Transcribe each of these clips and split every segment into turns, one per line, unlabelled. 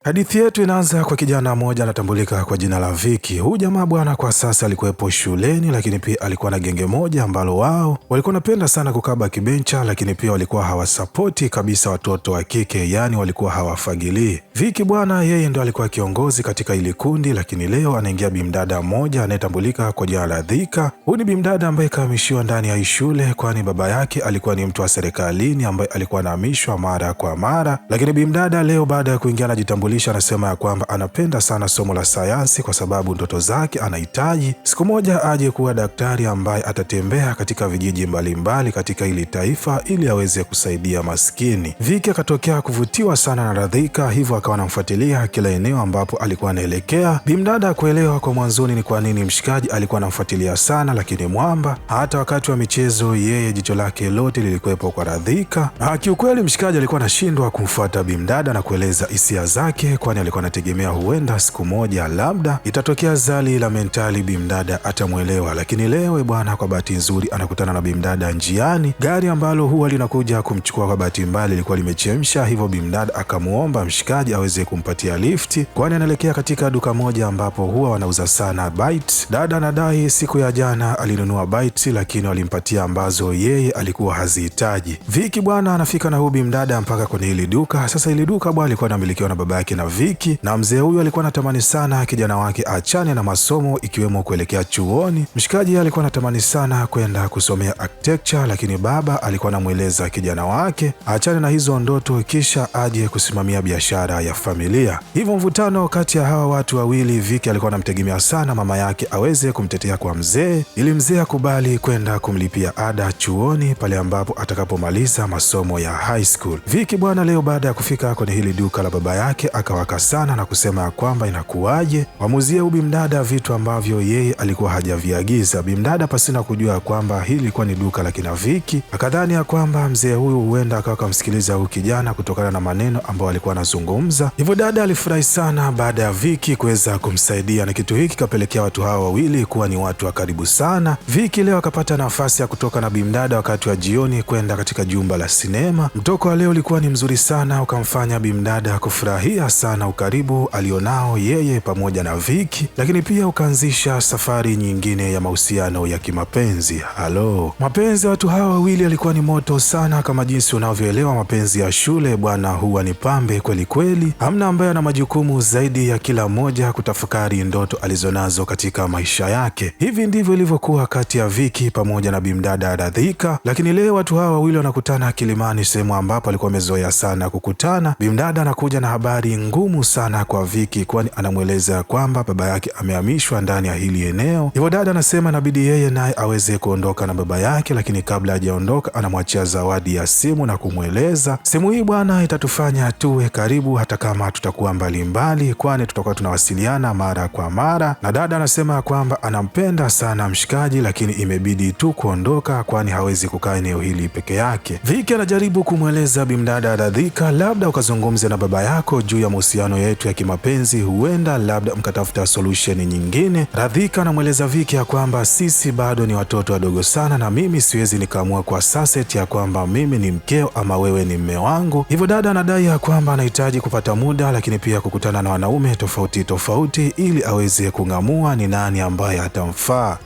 Hadithi yetu inaanza kwa kijana mmoja anatambulika kwa jina la Vicky. Huyu jamaa bwana kwa sasa alikuwepo shuleni, lakini pia alikuwa na genge moja ambalo wao walikuwa wanapenda sana kukaba kibencha, lakini pia walikuwa hawasapoti kabisa watoto wa kike, yani walikuwa hawafagilii. Vicky bwana yeye ndo alikuwa kiongozi katika ili kundi, lakini leo anaingia bimdada mmoja anayetambulika kwa jina la Dhika. Huyu ni bimdada ambaye kahamishiwa ndani ya shule, kwani baba yake alikuwa ni mtu wa serikalini ambaye alikuwa anahamishwa mara kwa mara. Lakini bimdada leo baada ya kuingia anajitambulisha, anasema ya kwamba anapenda sana somo la sayansi kwa sababu ndoto zake anahitaji siku moja aje kuwa daktari ambaye atatembea katika vijiji mbalimbali katika ili taifa ili aweze kusaidia maskini. Vicky akatokea kuvutiwa sana na Dhika, hivyo akawa anamfuatilia kila eneo ambapo alikuwa anaelekea. Bimdada kuelewa kwa mwanzoni ni kwa nini mshikaji alikuwa anamfuatilia sana, lakini mwamba hata wakati wa michezo yeye jicho lake lote lilikuwepo kwa Dhika. Kiukweli mshikaji alikuwa anashindwa kumfuata bimdada na kueleza hisia zake, kwani alikuwa anategemea huenda siku moja labda itatokea zali la mentali bimdada atamwelewa. Lakini leo bwana kwa bahati nzuri anakutana na bimdada njiani. Gari ambalo huwa linakuja kumchukua kwa bahati mbaya lilikuwa limechemsha, hivyo bimdada akamuomba mshikaji aweze kumpatia lifti, kwani anaelekea katika duka moja ambapo huwa wanauza sana bite. Dada anadai siku ya jana alinunua bite, lakini walimpatia ambazo yeye alikuwa hazihitaji. Vicky bwana anafika na huyu bimdada mpaka kwenye hili duka. Sasa hili duka bwana alikuwa anamilikiwa na baba yake na Vicky, na mzee huyu alikuwa anatamani sana kijana wake achane na masomo ikiwemo kuelekea chuoni. Mshikaji alikuwa anatamani sana kwenda kusomea architecture, lakini baba alikuwa anamweleza kijana wake achane na hizo ndoto kisha aje kusimamia biashara ya familia. Hivyo mvutano kati ya hawa watu wawili, Vicky alikuwa anamtegemea sana mama yake aweze kumtetea kwa mzee ili mzee akubali kwenda kumlipia ada chuoni pale ambapo atakapomaliza masomo ya high school. Vicky bwana leo baada ya kufika kwenye hili duka la baba yake akawaka sana na kusema ya kwamba inakuwaje wamuzie huyu bimdada vitu ambavyo yeye alikuwa hajaviagiza. Bimdada pasina kujua kwamba hili lilikuwa ni duka la kina Vicky akadhani ya kwamba mzee huyu huenda akawa kumsikiliza huyu kijana kutokana na maneno ambayo alikuwa anazungumza. Hivyo dada alifurahi sana baada ya Vicky kuweza kumsaidia, na kitu hiki kapelekea watu hawa wawili kuwa ni watu wa karibu sana. Vicky leo akapata nafasi ya kutoka na bimdada wakati wa jioni kwenda katika jumba la sinema. Mtoko wa leo ulikuwa ni mzuri sana, ukamfanya bimdada kufurahia sana ukaribu alionao yeye pamoja na Vicky, lakini pia ukaanzisha safari nyingine ya mahusiano ya kimapenzi. Mapenzi ya watu hawa wawili alikuwa ni moto sana, kama jinsi unavyoelewa mapenzi ya shule bwana huwa ni pambe kweli kweli. Hamna ambaye ana majukumu zaidi ya kila mmoja kutafakari ndoto alizonazo katika maisha yake. Hivi ndivyo ilivyokuwa kati ya Vicky pamoja na bimdada Dhika, lakini leo watu hawa wawili wanakutana Kilimani, sehemu ambapo alikuwa amezoea sana kukutana. Bimdada anakuja na habari ngumu sana kwa Vicky, kwani anamweleza kwamba baba yake amehamishwa ndani ya hili eneo. Hivyo dada anasema inabidi yeye naye aweze kuondoka na baba yake, lakini kabla hajaondoka anamwachia zawadi ya simu na kumweleza simu hii bwana itatufanya tuwe karibu hata kama tutakuwa mbalimbali, kwani tutakuwa tunawasiliana mara kwa mara. Na dada anasema kwamba anampenda sana mshikaji, lakini imebidi tu kuondoka kwani hawezi kukaa eneo hili peke yake. Vicky anajaribu kumweleza bimdada Dhika, labda ukazungumze na baba yako juu ya mahusiano yetu ya kimapenzi, huenda labda mkatafuta solution nyingine. Dhika anamweleza Vicky ya kwamba sisi bado ni watoto wadogo sana na mimi siwezi nikaamua kwa sasa ya kwamba mimi ni mkeo ama wewe ni mme wangu. Hivyo dada anadai ya kwamba anahitaji kupata muda, lakini pia kukutana na wanaume tofauti tofauti ili aweze kung'amua ni nani ambaye atamfaa.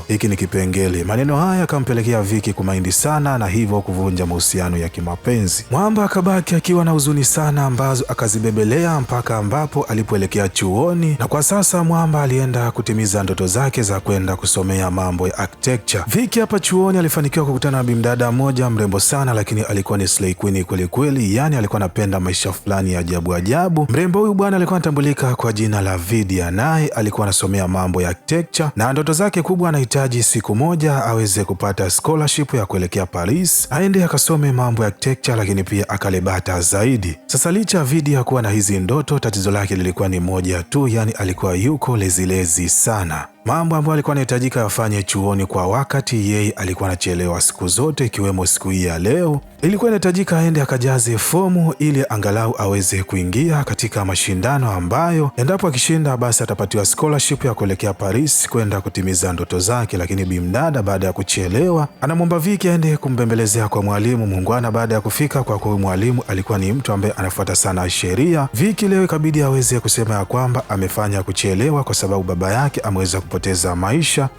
Hiki ni kipengele. Maneno haya akampelekea Vicky kumaindi sana na hivyo kuvunja mahusiano ya kimapenzi. Mwamba akabaki akiwa na huzuni sana ambazo akazibebelea mpaka ambapo alipoelekea chuoni, na kwa sasa Mwamba alienda kutimiza ndoto zake za kwenda kusomea mambo ya architecture. Vicky hapa chuoni alifanikiwa kukutana na bimdada mmoja mrembo sana, lakini alikuwa ni slay queen kweli kweli, yani alikuwa anapenda maisha fulani ya ajabu ajabu. Mrembo huyu bwana alikuwa anatambulika kwa jina la Vidya, naye alikuwa anasomea mambo ya architecture na ndoto zake kubwa anahitaji siku moja aweze kupata scholarship ya kuelekea Paris aende akasome mambo ya architecture, lakini pia akalebata zaidi. Sasa licha ya Vidya kuwa na hizi ndoto, tatizo lake lilikuwa ni moja tu, yani alikuwa yuko lezilezi sana. mambo ambayo alikuwa anahitajika afanye chuoni kwa wakati, yeye alikuwa anachelewa siku zote, ikiwemo siku hii ya leo. Ilikuwa inahitajika aende akajaze fomu ili angalau aweze kuingia katika mashindano ambayo endapo akishinda basi atapatiwa scholarship ya kuelekea Paris kwenda kutimiza ndoto zake. Lakini bimdada baada ya kuchelewa anamwomba Viki aende kumbembelezea kwa mwalimu muungwana. Baada ya kufika kwa huyu mwalimu alikuwa ni mtu ambaye anafuata sana sheria. Viki leo ikabidi aweze kusema ya kwamba amefanya kuchelewa kwa sababu baba yake ameweza kupoteza maisha.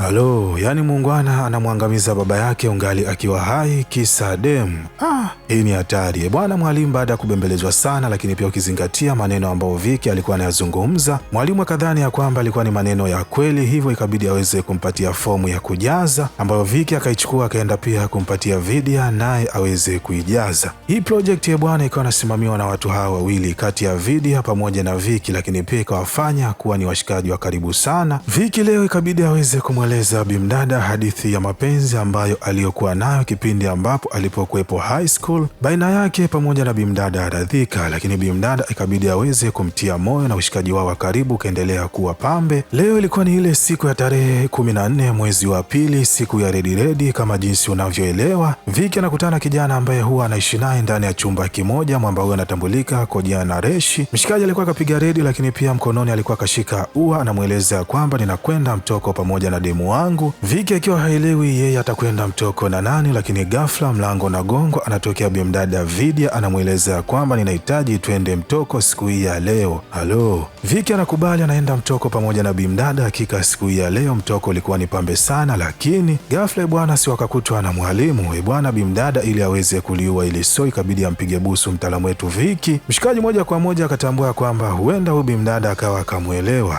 Yani muungwana anamwangamiza baba yake ungali akiwa hai kisa demu. Hii ni hatari bwana. Mwalimu baada ya kubembelezwa sana, lakini pia ukizingatia maneno ambayo Viki alikuwa anayazungumza, mwalimu akadhani ya kwamba alikuwa ni maneno ya kweli, hivyo ikabidi aweze kumpatia fomu ya kujaza ambayo Viki akaichukua akaenda pia kumpatia Vidya naye aweze kuijaza. Hii project ya bwana ikawa inasimamiwa na watu hawa wawili kati ya Vidya pamoja na Viki, lakini pia ikawafanya kuwa ni washikaji wa karibu sana. Viki leo ikabidi aweze kumweleza bimdada hadithi ya mapenzi ambayo aliyokuwa nayo kipindi ambapo alipokuwepo high school baina yake pamoja na bimdada Radhika, lakini bimdada ikabidi aweze kumtia moyo na ushikaji wao wa karibu kaendelea kuwa pambe. Leo ilikuwa ni ile siku ya tarehe 14 mwezi wa pili, siku ya redi kama jinsi unavyoelewa. Viki anakutana kijana ambaye huwa anaishi naye ndani ya chumba kimoja, mwamba huyo anatambulika kwa jina la Reshi. Mshikaji alikuwa akapiga redi, lakini pia mkononi alikuwa akashika ua, anamweleza kwamba ninakwenda mtoko pamoja na demu wangu. Viki akiwa haelewi yeye atakwenda mtoko na nani, lakini ghafla mlango na gongo anatokea bimdada Vidya, anamweleza kwamba ninahitaji twende mtoko siku hii ya leo. Viki anakubali, anaenda mtoko pamoja na bimdada. Hakika siku hii ya leo mtoko ulikuwa ni pambe sana, lakini ghafla bwana si wakakutwa na mwalimu bwana. Bimdada ili aweze kuliua ili so ikabidi ampige busu mtaalamu wetu Viki. Mshikaji moja kwa moja akatambua kwamba huenda huyu bimdada akawa akamwelewa.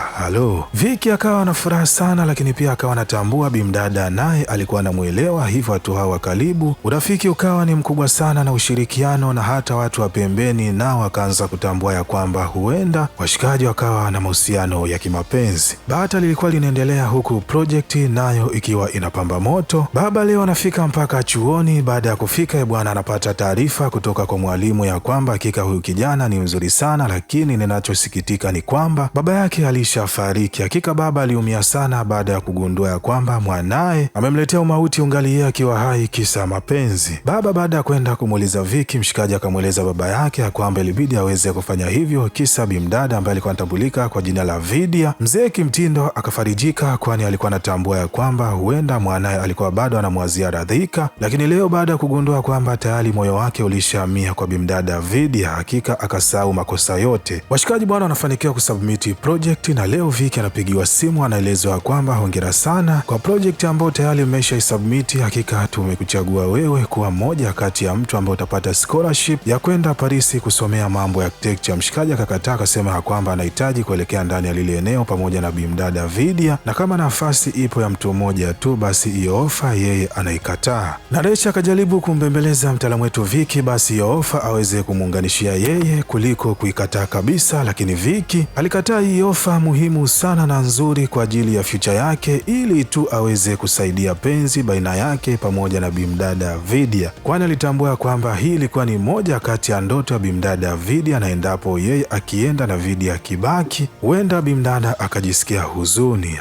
Viki akawa na furaha sana, lakini pia akawa anatambua bimdada naye alikuwa anamuelewa, hivyo watu hawa karibu urafiki ukawa ni mkubwa sana na ushirikiano, na hata watu wa pembeni nao wakaanza kutambua ya kwamba huenda washikaji wakawa na mahusiano ya kimapenzi. Bata lilikuwa linaendelea huku project nayo ikiwa inapamba moto. Baba leo anafika mpaka chuoni. Baada ya kufika bwana anapata taarifa kutoka kwa mwalimu ya kwamba hakika huyu kijana ni mzuri sana, lakini ninachosikitika ni kwamba baba yake alishafariki. Hakika baba aliumia sana baada ya kugundua ya kwamba mwanaye amemletea umauti ungali yeye akiwa hai kisa mapenzi. Baba baada ya kwenda kumuuliza Viki, mshikaji akamweleza baba yake ya kwamba ilibidi aweze kufanya hivyo kisa bimdada ambaye alikuwa anatambulika kwa jina la Vidya. Mzee kimtindo akafarijika, kwani alikuwa anatambua ya kwamba huenda mwanaye alikuwa bado anamwazia Radhika, lakini leo baada ya kugundua kwamba tayari moyo wake ulishahamia kwa bimdada Vidya, hakika akasahau makosa yote. Washikaji bwana wanafanikiwa kusubmit project, na leo Viki anapigiwa simu, anaelezwa kwamba hongera sana kwa project ambayo tayari mmesha isubmit. Hakika tumekuchagua wewe kuwa mmoja kati ya mtu ambaye utapata scholarship ya kwenda Paris kusomea mambo ya architecture. Mshikaji akakataa, akasema kwamba anahitaji kuelekea ndani ya lile eneo pamoja na bimdada Vidya, na kama nafasi ipo ya mtu mmoja tu basi hiyo ofa yeye anaikataa. Na Recha akajaribu kumbembeleza mtaalamu wetu Viki basi hiyo ofa aweze kumuunganishia yeye kuliko kuikataa kabisa, lakini Viki alikataa hii ofa muhimu sana na nzuri kwa ajili ya future yake, ili tu aweze kusaidia penzi baina yake pamoja na bimdada Vidya, kwani alitambua kwamba hii ilikuwa ni moja kati ya ndoto ya bimdada Vidya, na endapo yeye akienda na Vidya akibaki huenda bimdada akajisikia huzuni.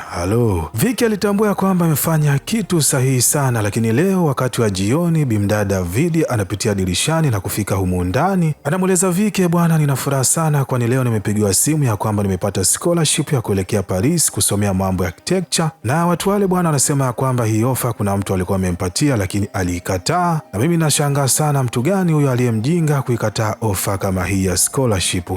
Viki alitambua kwamba amefanya kitu sahihi sana, lakini leo wakati wa jioni bimdada Vidya anapitia dirishani na kufika humu ndani. Anamweleza Viki, bwana nina furaha sana kwani leo nimepigiwa simu ya kwamba nimepata scholarship ya kuelekea Paris kusomea mambo ya architecture, na watu wale bwana wanasema kwamba hii ofa kuna mtu alikuwa amempatia lakini aliikataa, na mimi nashangaa sana mtu gani huyo aliyemjinga kuikataa ofa kama hii ya scholarship.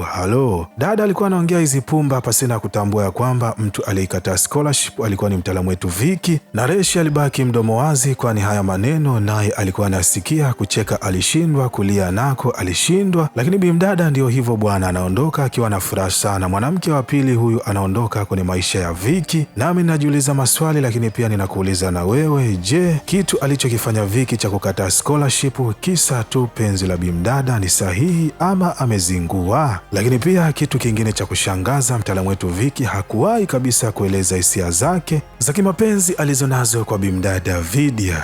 Dada alikuwa anaongea hizi pumba pasina kutambua ya kwamba mtu aliikataa scholarship alikuwa ni mtaalamu wetu Viki, na Reshi alibaki mdomo wazi, kwani haya maneno naye alikuwa anasikia. Kucheka alishindwa, kulia nako alishindwa, lakini bimdada ndio hivyo bwana, anaondoka akiwa na furaha sana. Mwanamke wa pili huyu anaondoka kwenye maisha ya Viki. Nami najiuliza maswali, lakini pia ninakuuliza na wewe, je, kitu alichokifanya Viki cha kukataa scholarship kisa tu penzi la bimdada ni sahihi ama amezingua? Lakini pia kitu kingine cha kushangaza, mtaalamu wetu Viki hakuwahi kabisa kueleza hisia zake za kimapenzi alizonazo kwa bimdada Vidya.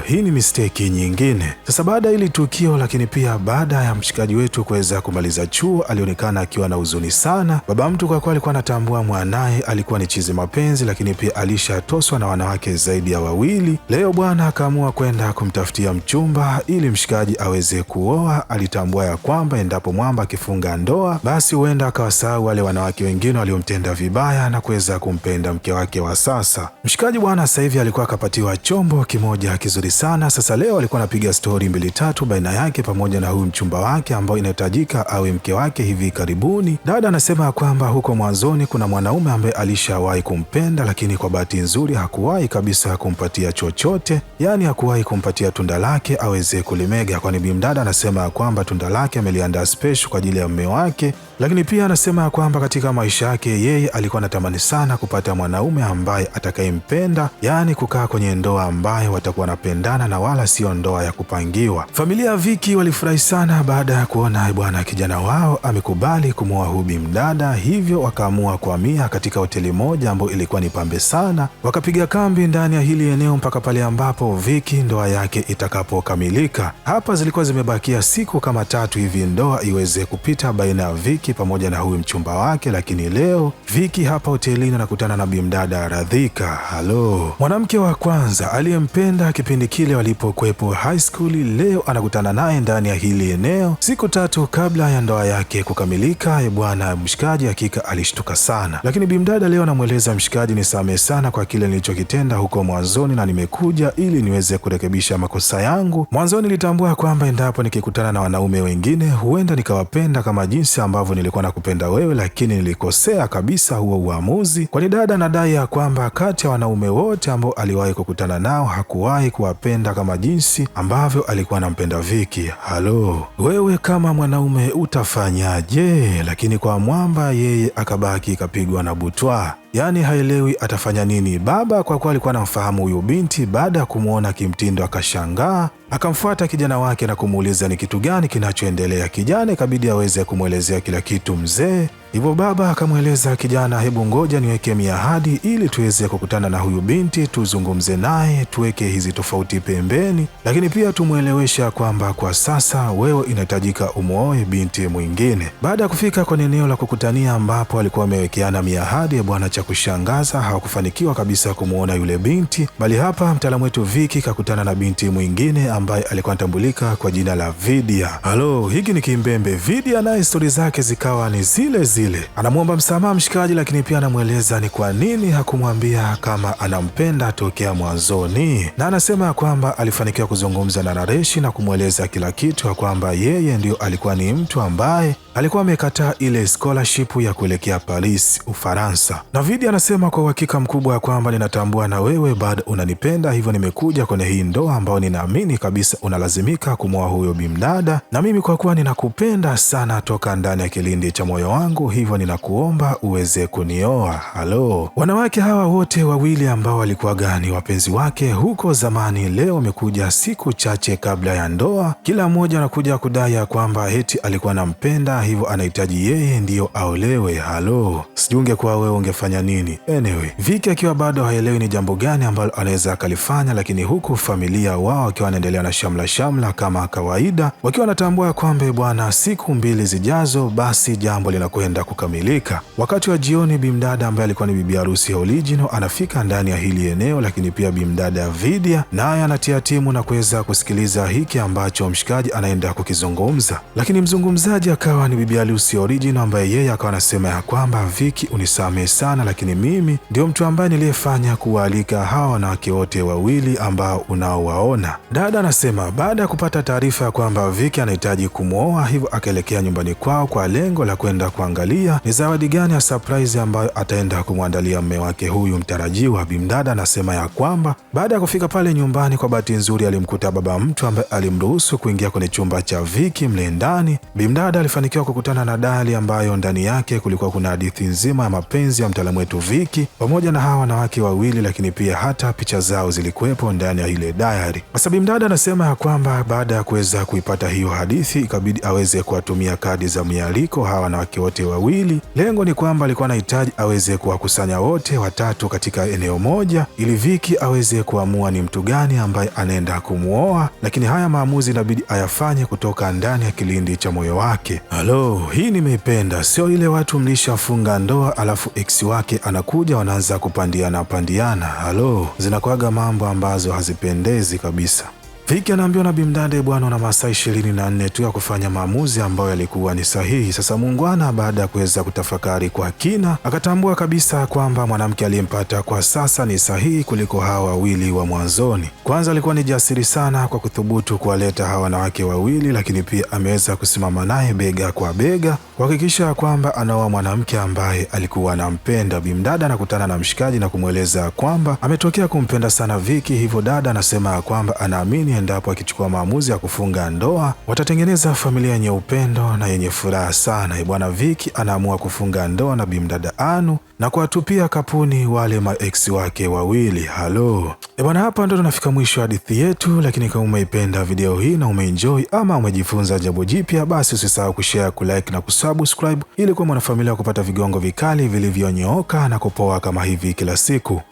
Hii ni mistake nyingine. Sasa baada ya hili tukio, lakini pia baada ya mshikaji wetu kuweza kumaliza chuo, alionekana akiwa na huzuni sana. Baba mtu kwa kuwa alikuwa anatambua mwanaye alikuwa ni chizi mapenzi, lakini pia alishatoswa na wanawake zaidi ya wawili. Leo bwana akaamua kwenda kumtafutia mchumba ili mshikaji aweze kuoa. Alitambua ya kwamba endapo mwamba akifunga ndoa, basi huenda akawasahau wale wanawake wengine waliomtenda vibaya na kuweza kumpenda mke wake wa sasa. Mshikaji bwana sasa hivi alikuwa akapatiwa chombo kimoja kizuri sana. Sasa leo alikuwa anapiga stori mbili tatu baina yake pamoja na huyu mchumba wake ambao inahitajika awe mke wake hivi karibuni. Dada anasema kwamba huko mwanzoni kuna mwanaume ambaye alishawahi kumpenda, lakini kwa bahati nzuri hakuwahi kabisa kumpatia chochote, yani hakuwahi kumpatia tunda lake aweze kulimega, kwani bimdada anasema kwamba tunda lake ameliandaa special kwa ajili ya mume wake. Lakini pia anasema kwamba katika maisha yake yeye alikuwa anatamani sana kupata mwanaume ambaye atakayempenda, yani kukaa kwenye ndoa ambayo watakuwa wanapendana na wala sio ndoa ya kupangiwa. Familia ya Vicky walifurahi sana baada ya kuona bwana kijana wao amekubali kumwoa huyu bimdada, hivyo wakaamua kuhamia katika hoteli moja ambayo ilikuwa ni pambe sana. Wakapiga kambi ndani ya hili eneo mpaka pale ambapo Vicky ndoa yake itakapokamilika. Hapa zilikuwa zimebakia siku kama 3 hivi ndoa iweze kupita baina ya Vicky pamoja na huyu mchumba wake, lakini leo Vicky hapa hotelini anakutana na bimdada Radhika. Halo, mwanamke wa kwanza aliyempenda kipindi kile walipokuwepo high school, leo anakutana naye ndani ya hili eneo siku 3 kabla ya ndoa yake kukamilika. Bwana mshikaji hakika alishtuka sana, lakini bimdada leo anamweleza mshikaji, nisamehe sana kwa kile nilichokitenda huko mwanzoni na nimekuja ili niweze kurekebisha makosa yangu. Mwanzoni nilitambua kwamba endapo nikikutana na wanaume wengine huenda nikawapenda kama jinsi ambavyo nilikuwa nakupenda wewe, lakini nilikosea kabisa huo uamuzi, kwani dada anadai ya kwamba kati ya wanaume wote ambao aliwahi kukutana nao hakuwahi kuwapenda kama jinsi ambavyo alikuwa anampenda Vicky. Halo, wewe kama mwanaume utafanyaje? Lakini kwa mwamba yeye akabaki kapigwa na butwa, yaani haelewi atafanya nini. Baba kwa kuwa alikuwa anamfahamu huyu binti, baada ya kumwona kimtindo akashangaa, akamfuata kijana wake na kumuuliza ni kitu gani kinachoendelea. Kijana ikabidi aweze kumwelezea kila kitu mzee. Hivyo baba akamweleza kijana, hebu ngoja niweke miahadi ili tuweze kukutana na huyu binti, tuzungumze naye, tuweke hizi tofauti pembeni, lakini pia tumwelewesha kwamba kwa sasa wewe inahitajika umuoe binti mwingine. Baada ya kufika kwenye eneo la kukutania ambapo alikuwa wamewekeana miahadi, bwana cha kushangaza hawakufanikiwa kabisa kumuona yule binti, bali hapa mtaalamu wetu Vicky kakutana na binti mwingine ambaye alikuwa anatambulika kwa jina la Vidya. Halo, hiki ni kimbembe. Vidya naye stori zake zikawa ni zile zile. Anamwomba msamaha mshikaji, lakini pia anamweleza ni kwa nini hakumwambia kama anampenda tokea mwanzoni, na anasema kwamba alifanikiwa kuzungumza na Nareshi na kumweleza kila kitu, kwamba yeye ndio alikuwa ni mtu ambaye alikuwa amekataa ile scholarship ya kuelekea Paris, Ufaransa. Na Vidya anasema kwa uhakika mkubwa kwamba ninatambua na wewe bado unanipenda, hivyo nimekuja kwenye hii ndoa ambayo ninaamini kabisa unalazimika kumwoa huyo bimdada, na mimi kwa kuwa ninakupenda sana toka ndani ya kilindi cha moyo wangu, hivyo ninakuomba uweze kunioa. Halo, wanawake hawa wote wawili ambao walikuwa gani wapenzi wake huko zamani, leo wamekuja siku chache kabla ya ndoa. Kila mmoja anakuja kudai ya kwamba eti alikuwa anampenda, hivyo anahitaji yeye ndiyo aolewe. Halo, sijui ungekuwa wewe ungefanya nini? Anyway, Vicky akiwa bado haelewi ni jambo gani ambalo anaweza akalifanya, lakini huku familia wao wakiwa wanaendelea na shamla kama kawaida, wakiwa wanatambua kwamba bwana siku 2 zijazo basi jambo linakwenda kukamilika. Wakati wa jioni, bimdada ambaye alikuwa ni bibi harusi original anafika ndani ya hili eneo, lakini pia bimdada Vidya naye anatia timu na kuweza kusikiliza hiki ambacho mshikaji anaenda kukizungumza, lakini mzungumzaji akawa ni bibi harusi original ambaye yeye akawa anasema ya kwamba Vicky, unisamehe sana, lakini mimi ndio mtu ambaye niliyefanya kuwaalika hawa wanawake wote wawili ambao unaowaona. Dada anasema baada ya kupata taarifa ya kwamba Vicky anahitaji kumwoa, hivyo akaelekea nyumbani kwao kwa lengo la kwenda kuangalia ni zawadi gani ya surprise ambayo ataenda kumwandalia mume wake huyu mtarajiwa. Bimdada anasema ya kwamba baada ya kufika pale nyumbani, kwa bahati nzuri alimkuta baba mtu ambaye alimruhusu kuingia kwenye chumba cha Vicky. Mle ndani bimdada alifanikiwa kukutana na dali ambayo ndani yake kulikuwa kuna hadithi nzima ya mapenzi ya mtaalamu wetu Vicky pamoja na hawa wanawake wawili, lakini pia hata picha zao zilikuwepo ndani ya ile diary. Sasa bimdada anasema ya kwamba baada ya kuweza kuipata hiyo hadithi ikabidi aweze kuwatumia kadi za mialiko hawa wanawake wote wawili. Lengo ni kwamba alikuwa anahitaji aweze kuwakusanya wote watatu katika eneo moja ili Vicky aweze kuamua ni mtu gani ambaye anaenda kumuoa, lakini haya maamuzi inabidi ayafanye kutoka ndani ya kilindi cha moyo wake. Halo, hii nimeipenda, sio ile watu mlishafunga ndoa alafu ex wake anakuja wanaanza kupandiana. Halo, zinakuwaga mambo ambazo hazipendezi kabisa. Vicky anaambiwa na Bimdade, bwana, una masaa 24 tu ya kufanya maamuzi ambayo yalikuwa ni sahihi. Sasa muungwana baada ya kuweza kutafakari kwa kina akatambua kabisa kwamba mwanamke aliyempata kwa sasa ni sahihi kuliko hawa wawili wa mwanzoni. Kwanza alikuwa ni jasiri sana kwa kuthubutu kuwaleta hawa wanawake wawili, lakini pia ameweza kusimama naye bega kwa bega kuhakikisha kwamba anaoa mwanamke ambaye alikuwa anampenda. Bimdada anakutana na mshikaji na kumweleza kwamba ametokea kumpenda sana Vicky, hivyo dada anasema kwamba anaamini endapo akichukua maamuzi ya kufunga ndoa watatengeneza familia yenye upendo na yenye furaha sana. Bwana Vicky anaamua kufunga ndoa na Bimdada Anu na kuwatupia kapuni wale maex wake wawili. Halo bwana, hapa ndo tunafika mwisho hadithi yetu, lakini kama umeipenda video hii na umeenjoy ama umejifunza jambo jipya, basi usisahau kushare, kulike na kusubscribe ili kuwa mwanafamilia kupata vigongo vikali vilivyonyooka na kupoa kama hivi kila siku.